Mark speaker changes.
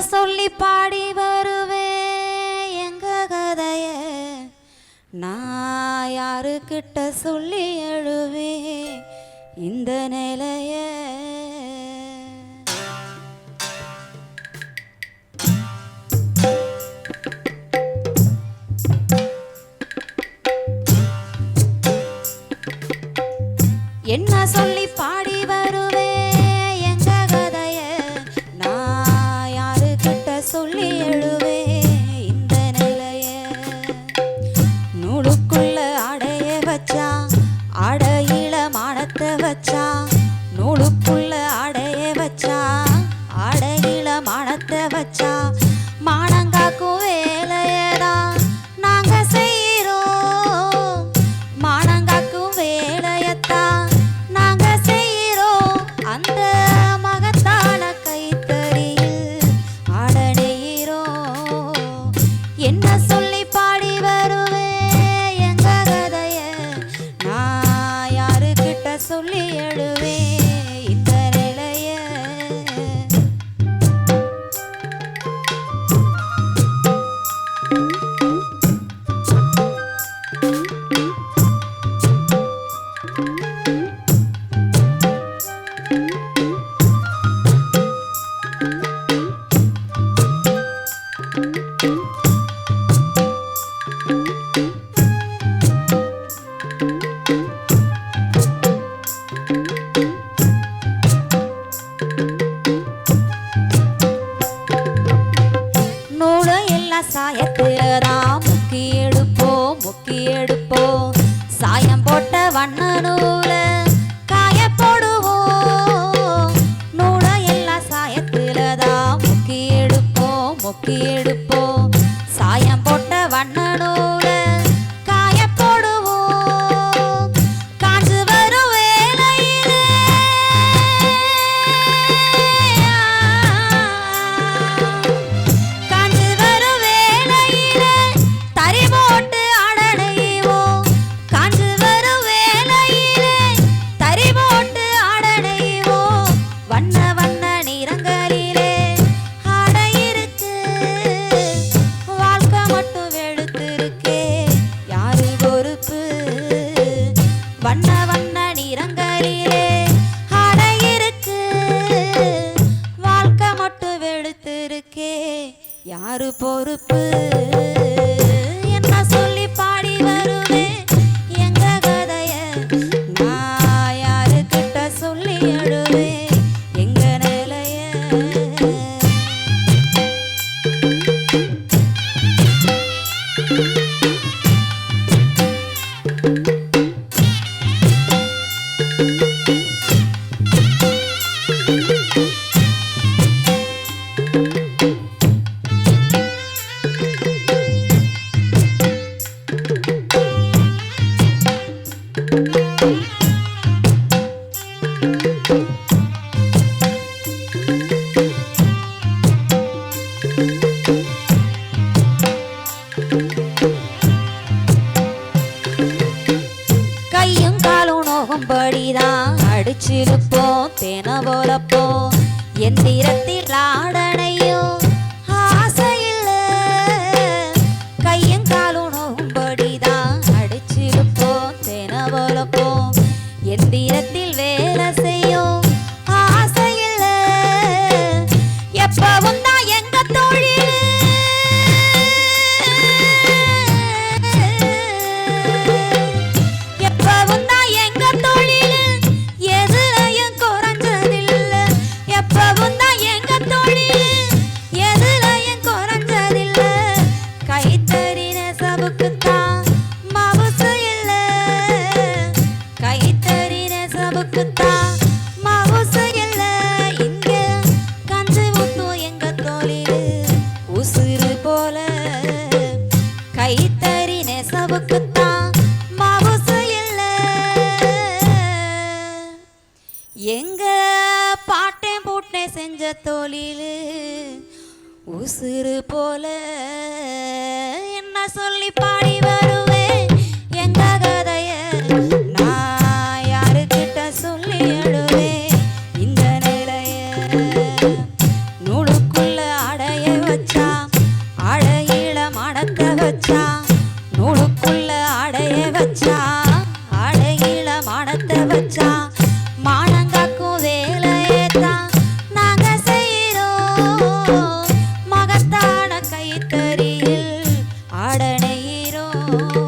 Speaker 1: சொல்லி பாடி வருவே எங்க கதைய நான் யாருக்கிட்ட சொல்லி எழுவே இந்த நிலைய என்ன சொல்லி பாடி வருவே எங்க கதைய நான் யாருக்கிட்ட சொல்லி எழுவே இந்த நிலைய நூலுக்குள்ள அடைய வச்சா அடையில மானத்தை வச்சா நூலுக்குள்ள அடைய வச்சா அடையில மானத்தை வச்சா மானங்காக்கும் வேலையதான் நாங்க செய்யறோம் மானங்காக்கும் வேலையத்தான் நாங்க செய்யறோம் அந்த மகத்தான கைத்தறியில் ஆடனையிறோம் என்ன சொல்லி பாடி வருவே எங்க கதைய நான் யாருக்கிட்ட சொல்லி எழுவே இந்த நிலைய நூலை எல்லாம் சாயத்தில்தான் முக்கி எடுப்போம் சாயம் போட்ட வண்ண நூல காய போடுவோம் நூலை எல்லாம் சாயத்தில்தான் முக்கி எடுப்போம் சாயம் போட்ட வண்ண நூல காய போடுவோம் காஞ்சு வரும் வேளையிலே காஞ்சு வரும் வேளையிலே தறி போட்டு அடனைவோம் காஞ்சு வரும் வேளையிலே தறி போட்டு அடனைவோம் வண்ண வண்ண நிறங்களிலே ஆடையிருக்கு வாழ்க்கை மட்டும் வெளுத்திருக்கே யாரு பொறுப்பு வண்ண வண்ண நிறங்களிலே ஆடையிருக்கு வாழ்க்கை மட்டும் வெளுத்திருக்கே யாரு பொறுப்பு என்ன சொல்லி பாடி வருவே எங்க கதைய நான் யாருக்கிட்ட சொல்லி எழுவே எங்க நிலைய கையும் காலும் நோகும்படிதான் அடிச்சிருப்போம் தேன போலப்போம் எந்திரத்தில் ஆடனையும் ஆசையில்ல கையும் காலும் நோகும்படிதான் அடிச்சிருப்போம் தேன போலப்போம் எந்திரத்தில் வேலை செய்யும் ஆசையில்ல எப்பவும் தான் எங்க தொழில் எப்பவும் தான் எங்க தொழில் எதுலயும் குறைஞ்சதில்ல எப்பவும் தான் எங்க தொழில் எதுலயும் குறைஞ்சதில்ல கைத்தறி நெசவுக்குத்தான் மவுசு இல்ல கைத்தறி நெசவுக்குத்தான் மவுசு இல்ல இங்க கஞ்சி ஊத்தும் எங்க தொழில் உசுறு போல கைத்தறி நெசவுக்குத்தான் மவுசு இல்ல எங்க பாட்டேன் பூட்டேன் செஞ்ச தொழில் உசுறு போல என்ன சொல்லி பாடி வருவே எங்க கதைய நான் யாருக்கிட்ட சொல்லி எழுவே இந்த நிலைய நூலுக்குள்ள அடைய வச்சா அழகில மானத்தை வச்சா மானங்காக்கும் வேலையேத்தான் நாங்க செய்கிறோம் மகத்தான கைத்தறியில் ஆடனையிறோம்